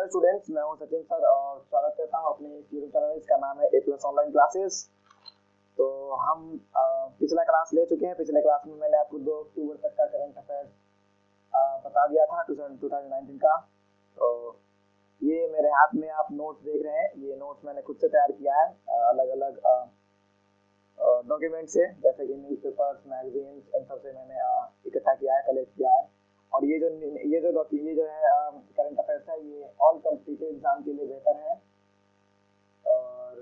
Hello students, मैं हूं Sachin sir और स्वागत करता हूं अपने यूट्यूब चैनल। इसका नाम है ए+ ऑनलाइन क्लासेस। तो हम पिछला क्लास ले चुके हैं। पिछले क्लास में मैंने आपको 2 अक्टूबर तक का करंट अफेयर्स बता दिया था 2019 का। तो ये मेरे हाथ में आप नोट्स देख रहे हैं। ये नोट्स मैंने खुद से तैयार किया है अलग अलग डॉक्यूमेंट से, जैसे कि न्यूज़पेपर्स, मैगजीन्स, इन सब से मैंने इकट्ठा किया है, कलेक्ट किया है। और ये जो है करंट अफेयर्स है, ये ऑल कॉम्पिटिटिव एग्जाम के लिए बेहतर है। और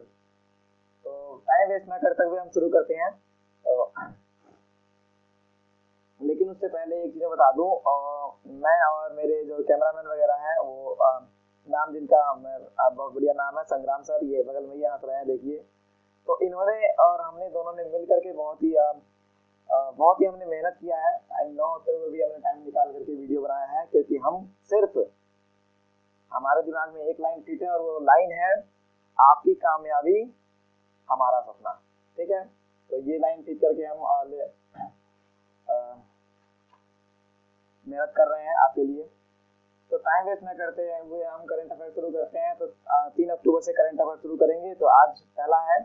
तो टाइम वेस्ट ना करते हुए हम शुरू करते हैं। लेकिन उससे पहले एक चीज़ बता दूं, मैं और मेरे जो कैमरामैन वगैरह हैं वो नाम जिनका बहुत बढ़िया नाम है संग्राम सर, ये बगल में ये हंस रहे हैं, देखिए। तो इन्होंने और हमने दोनों ने मिल करके बहुत ही हमने मेहनत किया है। टाइम ना होते हुए भी हमने टाइम निकाल करके वीडियो बनाया है, क्योंकि हम सिर्फ हमारे दिमाग में एक लाइन फिट है और वो लाइन है आपकी कामयाबी हमारा सपना। ठीक है, तो ये लाइन फिट करके हम मेहनत कर रहे हैं आपके लिए। तो टाइम वेस्ट ना करते हुए हम करंट अफेयर शुरू करते हैं। तो 3 अक्टूबर से करंट अफेयर शुरू करेंगे। तो आज पहला है,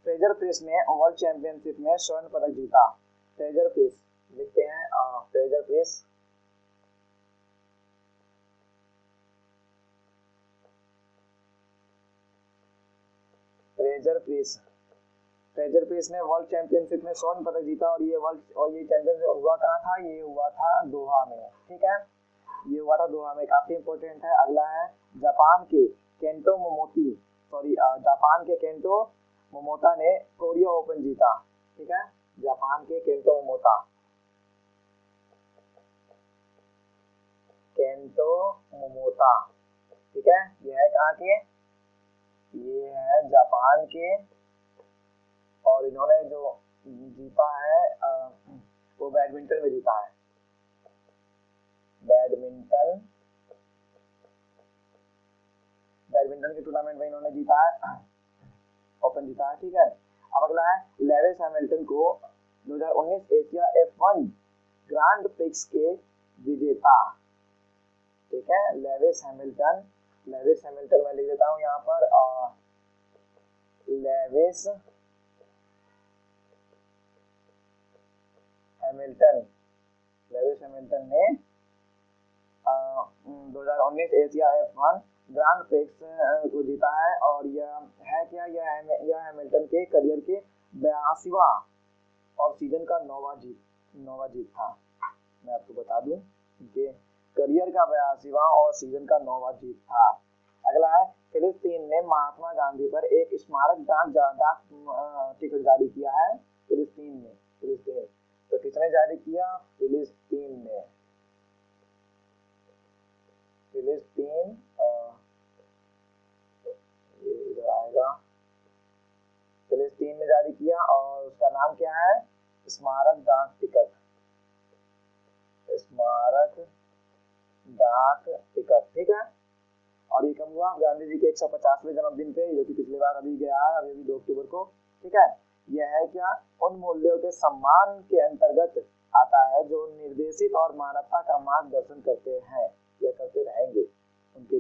ट्रेजर प्रेस ने वर्ल्ड चैंपियनशिप में स्वर्ण पदक जीता। ट्रेजर प्रेस लिखते हैं, ट्रेजर प्रेस। ट्रेजर प्रेस ने वर्ल्ड चैंपियनशिप में स्वर्ण पदक जीता। और ये चैंपियनशिप हुआ कहाँ था? ये हुआ था दोहा में। ठीक है, ये हुआ था दोहा में, काफी इंपॉर्टेंट है। अगला है, जापान के केंटो मोमोता ने कोरिया ओपन जीता। ठीक है, जापान के केंटो मोमोता। ठीक है, ये है कहाँ के? ये है जापान के। और इन्होंने जो जीता है वो बैडमिंटन में जीता है। बैडमिंटन के टूर्नामेंट में इन्होंने जीता है, ओपन जीता है। ठीक है, अब अगला है, लेविस हैमिल्टन को 2019 एशिया F1 ग्रांड प्रिक्स के विजेता। ठीक है, लेविस हैमिल्टन मैं लिख देता हूँ यहाँ पर। लेविस हैमिल्टन ने 2019 एशिया F1 ग्रांड प्रिक्स को जीता है। और यह है क्या? यह हैमिल्टन के करियर के 82वां और सीजन का 9वां जीत था। मैं आपको बता दूं कि करियर का 82वां और सीजन का 9वां जीत था। अगला है, फिलिस्तीन ने महात्मा गांधी पर एक स्मारक डाक टिकट जारी किया है। फिलिस्तीन तो किसने जारी किया? फिलिस्तीन ने ये इधर आएगा। फिलिस्तीन ने जारी किया और उसका नाम क्या है? स्मारक डाक टिकट। ठीक है, और ये कब हुआ? गांधी जी के 150वें जन्मदिन पे, जो कि पिछली बार अभी गया है, अभी 2 अक्टूबर को। ठीक है, यह है क्या? उन मूल्यों के सम्मान के अंतर्गत आता है जो निर्देशित और मानवता का मार्गदर्शन करते हैं या करते रहेंगे। उनके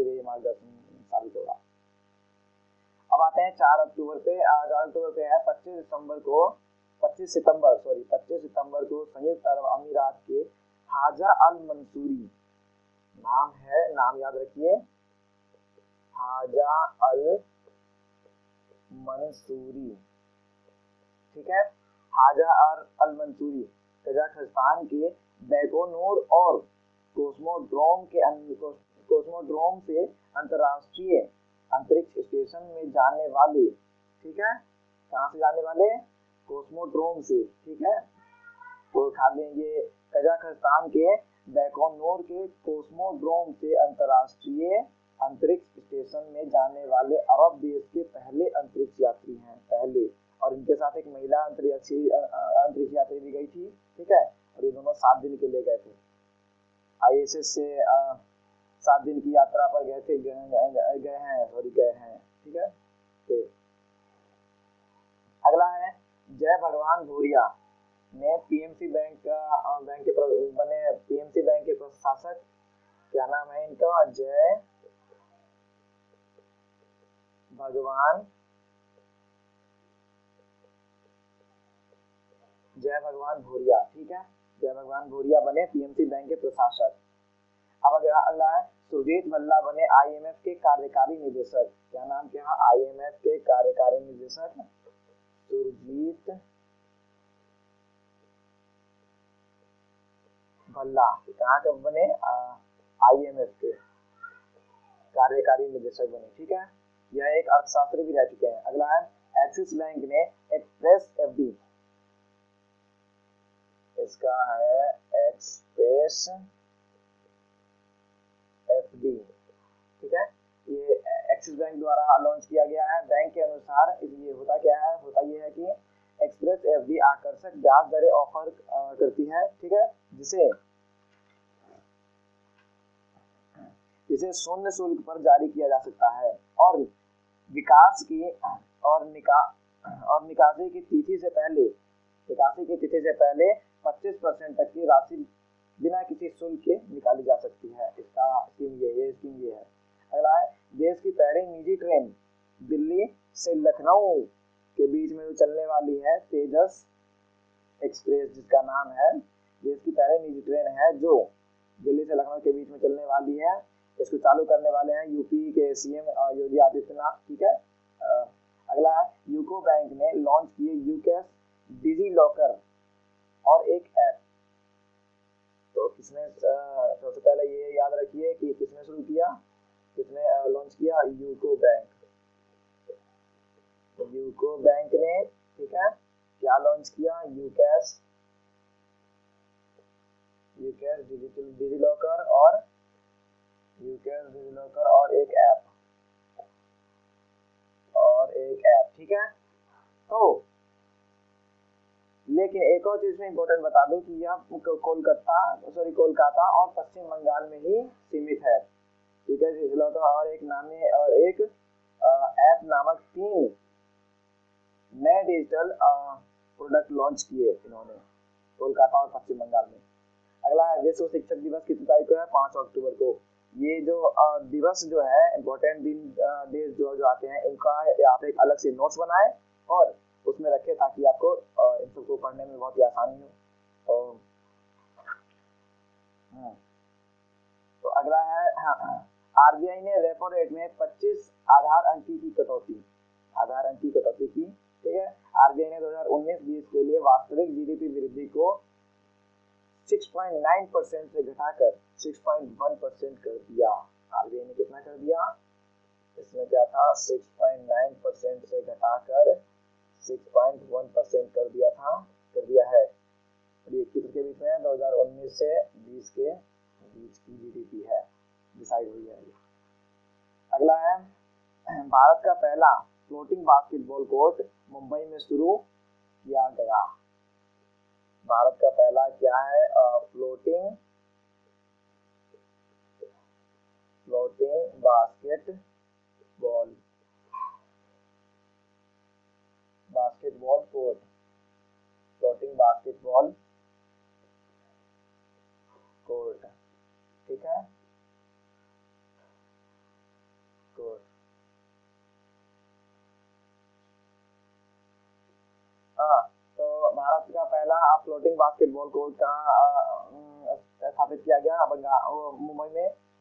लिए मार्गदर्शन साबित होगा। अब आते हैं 4 अक्टूबर पे। 4 अक्टूबर पे है, 25 सितंबर को संयुक्त अरब अमीरात के हाजा अल मंसूरी, नाम याद रखिए, हाजा अल मंसूरी। ठीक है, हाजा अल मंसूरी कजाकिस्तान के बैकोनूर और कोस्मोड्रोम से अंतरराष्ट्रीय अंतरिक्ष स्टेशन में जाने वाले। ठीक है, कहाँ से जाने वाले? कोस्मोड्रोम से। ठीक है, तो खा लेंगे, कजाकिस्तान के बैकोनूर के कोस्मोड्रोम से अंतरराष्ट्रीय अंतरिक्ष स्टेशन में जाने वाले अरब देश के पहले अंतरिक्ष यात्री हैं, पहले। और इनके साथ एक महिला अंतरिक्ष यात्री भी गई थी। ठीक है, और ये दोनों 7 दिन के लिए गए थे। ISS से 7 दिन की यात्रा पर गए हैं। ठीक है, अगला है, जय भगवान भूरिया ने PMC बैंक के प्रशासक क्या नाम है इनका, जय भगवान भूरिया। ठीक है, जय भगवान भूरिया बने पीएमसी बैंक के प्रशासक। अब अगला है सुरजीत भल्ला बने आईएमएफ के कार्यकारी निदेशक। क्या नाम क्या है आईएमएफ के कार्यकारी निदेशक, सुरजीत भल्ला। कहाँ के बने, आईएमएफ के कार्यकारी निदेशक बने। ठीक है, यह एक अर्थशास्त्री भी रह चुके हैं। अगला है एक्सिस बैंक ने एक्सप्रेस एफडी, इसका है एक्सप्रेस एफडी। ठीक है, ये एक्सिस बैंक द्वारा लॉन्च किया गया है। बैंक के अनुसार ये होता क्या है, होता ये है कि एक्सप्रेस एफडी आकर्षक ब्याज दरें ऑफर करती है। ठीक है, जिसे शून्य शुल्क पर जारी किया जा सकता है और विकास की और निकासी की तिथि से पहले 25% तक की राशि बिना किसी शुल्क के निकाली जा सकती है। इसका स्कीम ये है। अगला है देश की पहली निजी ट्रेन दिल्ली से लखनऊ के बीच में जो चलने वाली है तेजस एक्सप्रेस, जिसका नाम है, देश की पहली निजी ट्रेन है जो दिल्ली से लखनऊ के बीच में चलने वाली है। इसको चालू करने वाले हैं यूपी के सीएम योगी आदित्यनाथ। ठीक है, अगला है यूको बैंक ने लॉन्च किए यूकेस डिजी लॉकर और एक ऐप। तो किसने सबसे पहले ये याद रखिए कि किसने शुरू किया, किसने लॉन्च किया, यूको बैंक ने। ठीक है, क्या लॉन्च किया, यूकेस डिजी लॉकर और एक ऐप ठीक है। तो लेकिन एक और चीज में इंपॉर्टेंट बता दूं कि यह कोलकाता और पश्चिम बंगाल में ही सीमित है। ठीक है, डिजी लॉकर और एक ऐप नामक 3 नए डिजिटल प्रोडक्ट लॉन्च किए इन्होंने कोलकाता और पश्चिम बंगाल में। अगला है विश्व शिक्षक दिवस कितनी तारीख को है, 5 अक्टूबर को। ये जो दिवस जो है इम्पोर्टेंट डेज जो आते हैं, इनका आप एक अलग से नोट्स बनाएं और उसमें रखें ताकि आपको इन सबको पढ़ने में बहुत ही आसानी हो। तो अगला है आरबीआई ने रेपो रेट में 25 आधार अंकी की कटौती की। ठीक है, आरबीआई ने 2019-20 के लिए वास्तविक जीडीपी वृद्धि को 6.9% से घटाकर 6.1% कर दिया। आरबीआई ने कितना कर दिया, इसमें क्या था, 6.9% से घटाकर 6.1% कर दिया है। ये कितने के बीच में, 2019 से 20 के बीच की जीडीपी है, डिसाइड हुई है। अगला है भारत का पहला फ्लोटिंग बास्केटबॉल कोर्ट मुंबई में शुरू किया गया। भारत का पहला क्या है, floating basketball court, floating basketball court. ठीक है, कोर्ट। हाँ, तो भारत का पहला फ्लोटिंग बास्केटबॉल कोर्ट कहाँ स्थापित किया गया,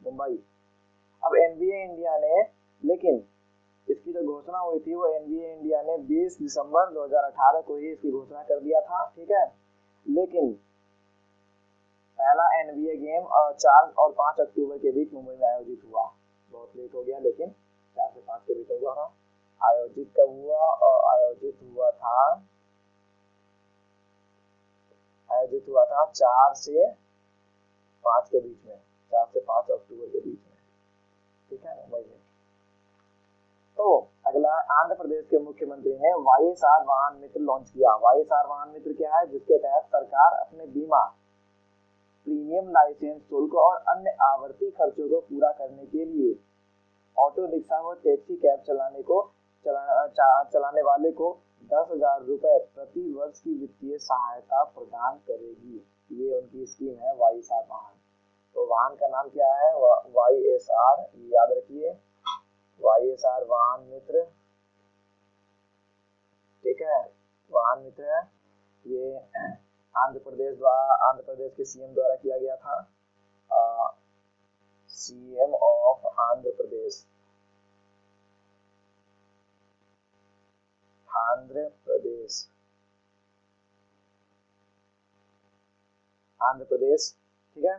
मुंबई। अब एनबीए इंडिया ने, लेकिन इसकी जो घोषणा हुई थी वो एनबीए इंडिया ने 20 दिसंबर 2018 को ही इसकी घोषणा कर दिया था। ठीक है, लेकिन पहला एनबीए गेम 4 और 5 अक्टूबर के बीच मुंबई में आयोजित हुआ। बहुत लेट हो गया, लेकिन 4 से 5 के बीच हुआ। आयोजित कब हुआ, आयोजित हुआ था 4 से 5 के बीच में, 4 से 5 अक्टूबर के बीच में। ठीक है, मुंबई में। तो अगला, आंध्र प्रदेश के मुख्यमंत्री ने वाईएसआर वाहन मित्र लॉन्च किया। वाईएसआर वाहन मित्र क्या है, जिसके तहत सरकार अपने बीमा, प्रीमियम, लाइसेंस शुल्क और अन्य आवर्ती खर्चों को पूरा करने के लिए ऑटो रिक्शा व टैक्सी कैब चलाने वाले को 10,000 रुपए प्रति वर्ष की वित्तीय सहायता प्रदान करेगी। ये उनकी स्कीम है वाईएसआर वाहन। तो वाहन का नाम क्या है? YSR, याद रखिए, YSR वाहन मित्र, ठीक है, वाहन मित्र है। ये आंध्र प्रदेश के सीएम द्वारा किया गया था, सीएम ऑफ आंध्र प्रदेश, आंध्र प्रदेश, आंध्र प्रदेश, ठीक है।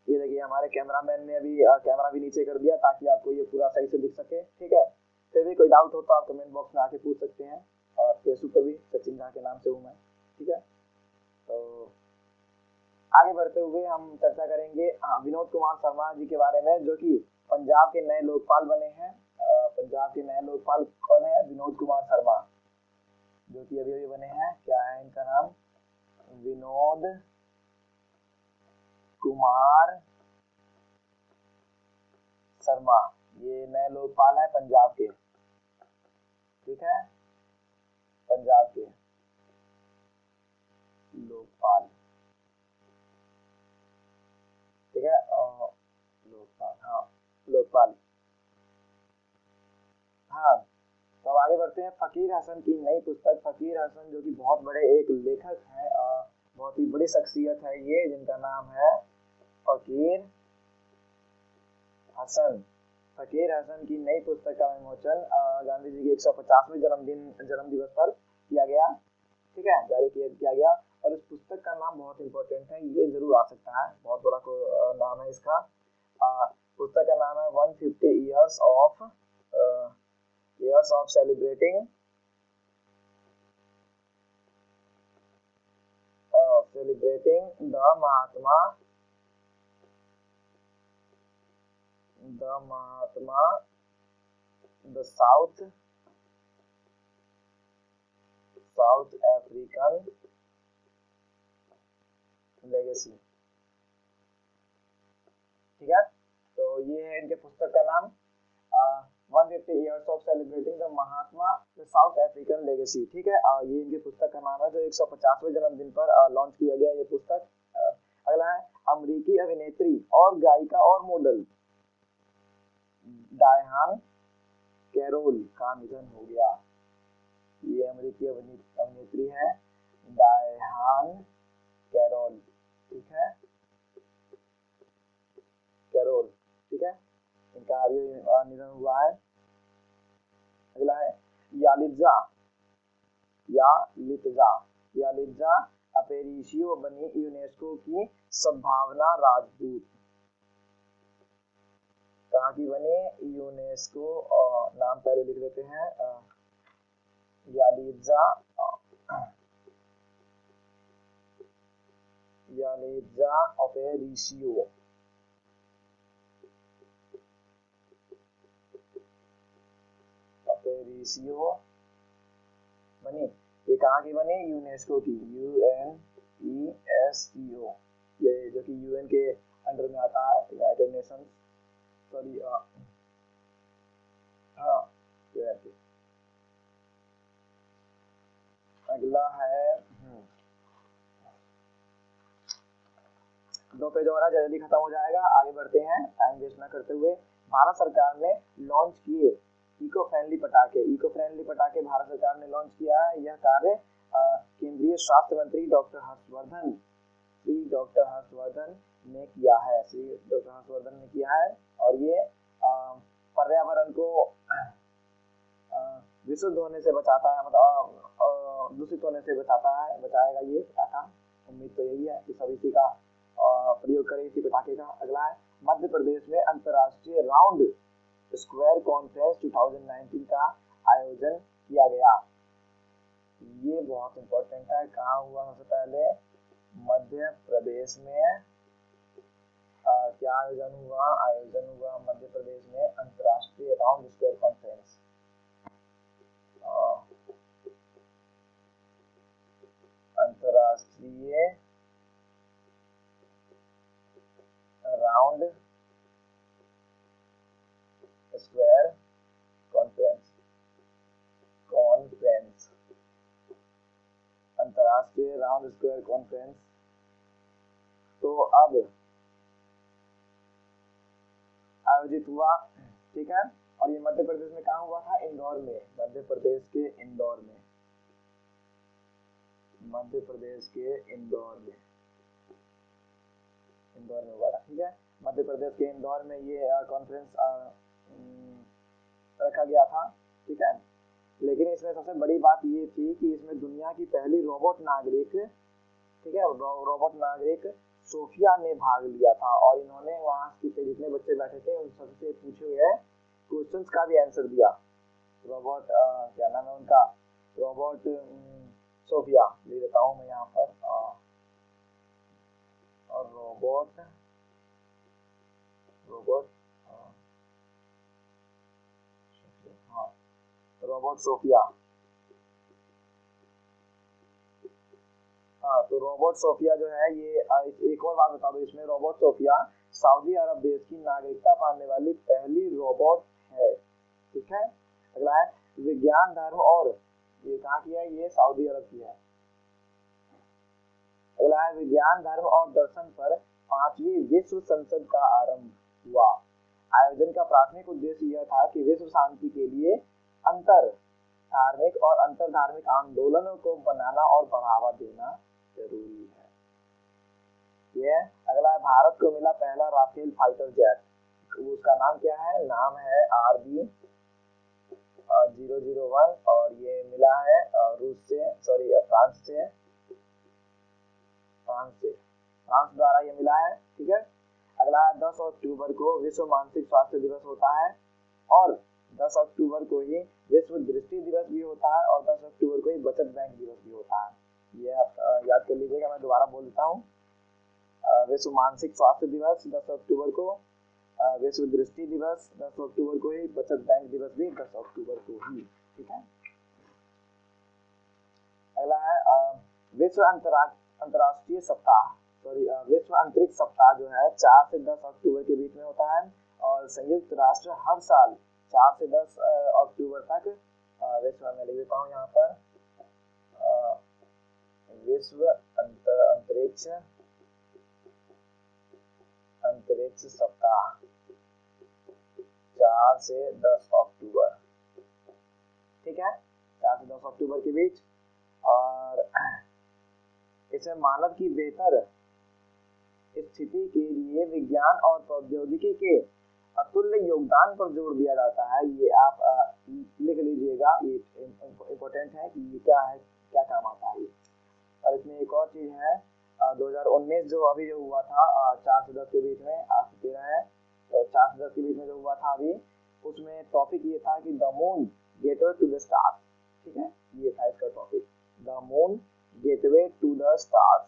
ये देखिए हमारे कैमरामैन ने अभी कैमरा भी नीचे कर दिया ताकि आपको ये पूरा सही से दिख सके, ठीक है। फिर भी कोई डाउट हो तो आप कमेंट बॉक्स में आके पूछ सकते हैं, और फेसबुक पर भी सचिन झा के नाम से हूँ मैं, ठीक है। तो आगे बढ़ते हुए हम चर्चा करेंगे विनोद कुमार शर्मा जी के बारे में, जो कि पंजाब के नए लोकपाल बने हैं। पंजाब के नए लोकपाल कौन है? विनोद कुमार शर्मा, जो कि अभी अभी बने हैं। क्या है इनका नाम? विनोद कुमार शर्मा, ये नए लोकपाल है पंजाब के, ठीक है, पंजाब के लोकपाल, ठीक है। लोकपाल, हाँ लोकपाल, हाँ। तो अब आगे बढ़ते हैं। फकीर हसन की नई पुस्तक, फकीर हसन जो कि बहुत बड़े एक लेखक हैं, बहुत ही बड़ी शख्सियत है ये, जिनका नाम है फकीर हसन। फकीर हसन की नई पुस्तक का विमोचन गांधी जी के 150वें जन्म दिवस पर किया गया, ठीक है, जारी किया गया। और इस पुस्तक का नाम बहुत इंपॉर्टेंट है, ये जरूर आ सकता है, बहुत बड़ा नाम है इसका। पुस्तक का नाम है 150 years of celebrating the South African legacy, ठीक है। तो ये है इनके पुस्तक का नाम 150 years of celebrating the Mahatma the South African legacy, ठीक है। ये इनकी पुस्तक का नाम है, जो 150वें जन्मदिन पर लॉन्च किया गया ये पुस्तक। अगला है अमेरिकी अभिनेत्री और गायिका और मॉडल डायहान कैरोल का निधन हो गया। ये अमेरिकी अभिनेत्री है डायहान कैरोल, ठीक है, कैरोल, ठीक है, इनका अभी निधन हुआ है। अगला है यालिजा अपेरिशियो बनी यूनेस्को की सद्भावना राजदूत। कहाँ की बने? यूनेस्को, नाम पहले लिख लेते हैं, यालिजा अपेरिशियो, बनी। ये कहाँ की बनी? यूनेस्को की, UNESCO, ये जो कि यूएन के अंडर में आता है, यूनाइटेड नेशन, सॉरी, हाँ यूएन के। अगला है 2 पेज और है, जल्दी खत्म हो जाएगा। आगे बढ़ते हैं टाइम वेस्ट ना करते हुए। भारत सरकार ने लॉन्च किए इको फ्रेंडली पटाखे भारत सरकार ने लॉन्च किया है। यह कार्य केंद्रीय स्वास्थ्य मंत्री डॉक्टर हर्षवर्धन ने किया है, और ये पर्यावरण को विशुद्ध होने से बचाता है, मतलब दूषित होने से बचाएगा ये पटाखा। उम्मीद तो यही है कि सब इसी का प्रयोग करें, इसी पटाखे का। अगला है मध्य प्रदेश में अंतर्राष्ट्रीय राउंड स्क्वायर कॉन्फ्रेंस 2019 का आयोजन किया गया। ये बहुत इंपॉर्टेंट है। कहाँ हुआ? सबसे पहले मध्य प्रदेश में क्या आयोजन हुआ? मध्य प्रदेश में अंतर्राष्ट्रीय राउंड स्क्वायर कॉन्फ्रेंस, अंतर्राष्ट्रीय राउंड स्क्वायर कॉन्फ्रेंस, अंतर्राष्ट्रीय राउंड स्क्वायर कॉन्फ्रेंस। तो अब आयोजित हुआ, ठीक है। और ये मध्य प्रदेश में कहाँ हुआ था? इंदौर में, मध्य प्रदेश के इंदौर में, मध्य प्रदेश के इंदौर में, इंदौर में हुआ था, ठीक है। मध्य प्रदेश के इंदौर में ये कॉन्फ्रेंस रखा गया था, ठीक है। लेकिन इसमें सबसे बड़ी बात ये थी कि इसमें दुनिया की पहली रोबोट नागरिक, ठीक है, रोबोट नागरिक सोफिया ने भाग लिया था। और इन्होंने वहाँ के जितने बच्चे बैठे थे उन सबसे पूछे हुए क्वेश्चंस का भी आंसर दिया। रोबोट क्या नाम है उनका? रोबोट सोफिया, ले लेता हूँ मैं यहाँ पर। और रोबोट हाँ, रोबोट सोफिया। हाँ, तो रोबोट सोफिया जो है ये एक और बात बता दो इसमें, रोबोट सोफिया सऊदी अरब देश की नागरिकता पाने वाली पहली रोबोट है, ठीक है। अगला है विज्ञान धर्म और, ये कहाँ की है? ये सऊदी अरब की है। अगला है विज्ञान धर्म और दर्शन पर 5वीं विश्व संसद का आरंभ हुआ। आयोजन का प्राथमिक उद्देश्य यह था कि विश्व शांति के लिए अंतर धार्मिक और अंतर धार्मिक आंदोलनों को बनाना और बढ़ावा देना जरूरी है। ये अगला है भारत को मिला पहला राफेल फाइटर जेट, उसका नाम क्या है? नाम है RB001 और ये मिला है रूस से, सॉरी फ्रांस द्वारा ये मिला है, ठीक है। अगला है 10 अक्टूबर को विश्व मानसिक स्वास्थ्य दिवस होता है और 10 अक्टूबर को ही विश्व दृष्टि दिवस भी होता है और 10 अक्टूबर को ही बचत बैंक दिवस भी होता है। ये आप याद कर लीजिएगा, मैं दोबारा बोल देता हूँ। विश्व मानसिक स्वास्थ्य दिवस 10 अक्टूबर को, विश्व दृष्टि दिवस 10 अक्टूबर को ही, बचत बैंक दिवस भी 10 अक्टूबर को ही, ठीक है। अगला है विश्व अंतर्राष्ट्रीय सप्ताह, सॉरी विश्व अंतरिक्ष सप्ताह जो है 4 से 10 अक्टूबर के बीच में होता है और संयुक्त राष्ट्र हर साल 4 से 10 अक्टूबर तक विश्व में लिख देता हूँ यहाँ पर विश्व अंतरिक्ष सप्ताह 4 से 10 अक्टूबर, ठीक है, 4 से 10 अक्टूबर के बीच। और इसमें मानव की बेहतर स्थिति के लिए विज्ञान और प्रौद्योगिकी के अतुल्य योगदान पर जोर दिया जाता है। ये आप लिख लीजिएगा, ये इम्पोर्टेंट है कि ये क्या है, क्या काम आता है ये। और इसमें एक और चीज है 2019 जो अभी जो हुआ था 4 से 10 के बीच में, आज 13 है तो 4 से 10 के बीच में जो हुआ था अभी, उसमें टॉपिक ये था कि the moon gateway to the stars, ठीक है, ये था इसका topic, the moon gateway to the stars.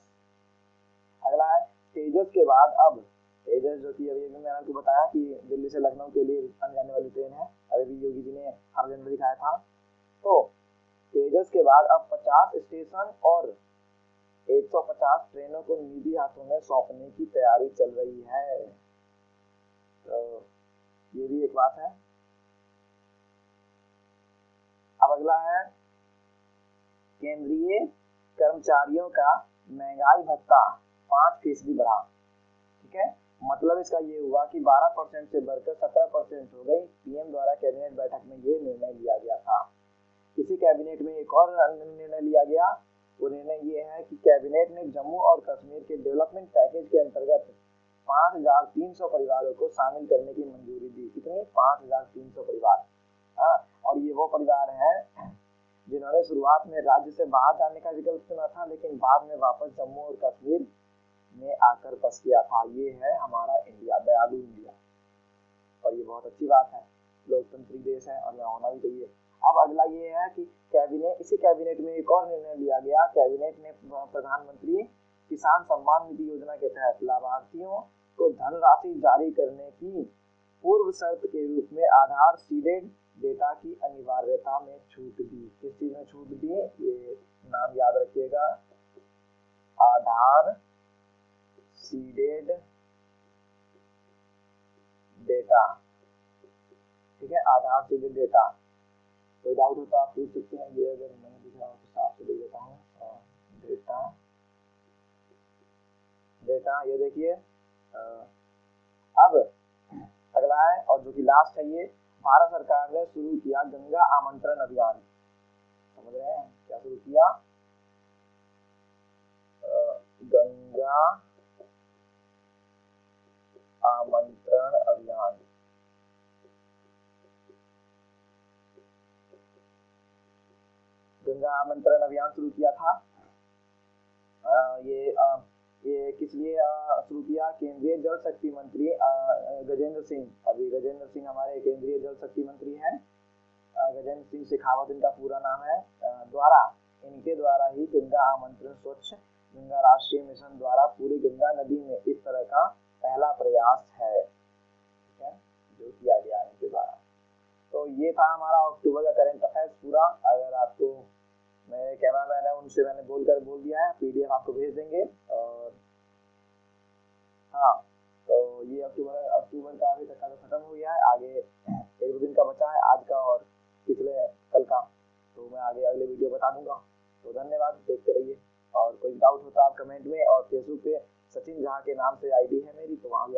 अगला है तेजस के बाद अब, तेजस जो कि अभी मैंने आपको बताया कि दिल्ली से लखनऊ के लिए आने जाने वाली ट्रेन है, अभी भी योगी जी ने हर दिन में दिखाया था। तो तेजस के बाद अब 50 स्टेशन और 150 ट्रेनों को निजी हाथों में सौंपने की तैयारी चल रही है, तो ये भी एक बात है। अब अगला है केंद्रीय कर्मचारियों का महंगाई भत्ता 5% बढ़ा, ठीक है। मतलब इसका ये हुआ कि 12% से बढ़कर 17% हो गई। पीएम द्वारा कैबिनेट बैठक में ये निर्णय लिया गया था। इसी कैबिनेट में एक और निर्णय लिया गया, वो निर्णय ये है कि कैबिनेट ने जम्मू और कश्मीर के डेवलपमेंट पैकेज के अंतर्गत 5300 परिवारों को शामिल करने की मंजूरी दी। कितने? 5300 परिवार। हाँ, और ये वो परिवार हैं जिन्होंने शुरुआत में राज्य से बाहर जाने का विकल्प चुना था, लेकिन बाद में वापस जम्मू और कश्मीर में आकर बस किया था। ये है हमारा इंडिया, दयालु इंडिया, और ये बहुत अच्छी बात है, लोकतांत्रिक देश है और यहाँ होना भी चाहिए। अब अगला ये है कि कैबिनेट, इसी कैबिनेट में एक और निर्णय लिया गया। कैबिनेट ने प्रधानमंत्री किसान सम्मान निधि योजना के तहत लाभार्थियों को धनराशि जारी करने की पूर्व शर्त के रूप में आधार सीडेड डेटा की अनिवार्यता में छूट दी। किस चीज में छूट दी? ये नाम याद रखिएगा, आधार सीडेड डेटा, ठीक है, आधार सीडेड डेटा। कोई डाउट हो तो आप पूछ सकते हैं, ये अगर नहीं दिख रहा हो तो साफ से देख देता हूँ। डेटा ये देखिए। अब अगला है जो कि लास्ट है ये, भारत सरकार ने शुरू किया गंगा आमंत्रण अभियान। समझ रहे हैं क्या शुरू किया? गंगा आमंत्रण अभियान। गंगा आमंत्रण अभियान शुरू किया था। ये किस लिए शुरू किया? केंद्रीय जल शक्ति मंत्री गजेंद्र सिंह, अभी गजेंद्र सिंह हमारे केंद्रीय जल शक्ति मंत्री हैं, गजेंद्र सिंह शेखावत इनका पूरा नाम है, इनके द्वारा ही गंगा आमंत्रण स्वच्छ गंगा राष्ट्रीय मिशन द्वारा पूरी गंगा नदी में इस तरह का पहला प्रयास है, ठीक है, जो किया गया इनके द्वारा। तो ये था हमारा अक्टूबर का करंट अफेयर्स पूरा। अगर आपको, मेरे कैमरामैन है उनसे मैंने बोल दिया है, पीडीएफ आपको भेज देंगे। और हाँ, तो ये अक्टूबर का अभी तक का तो खत्म हो गया है, आगे 1-2 दिन का बचा है, आज का और पिछले कल का, तो मैं आगे अगले वीडियो बता दूंगा। तो धन्यवाद, देखते रहिए। और कोई डाउट होता है आप कमेंट में, और फेसबुक पे सचिन झा के नाम से आईडी है मेरी, तो वहाँ भी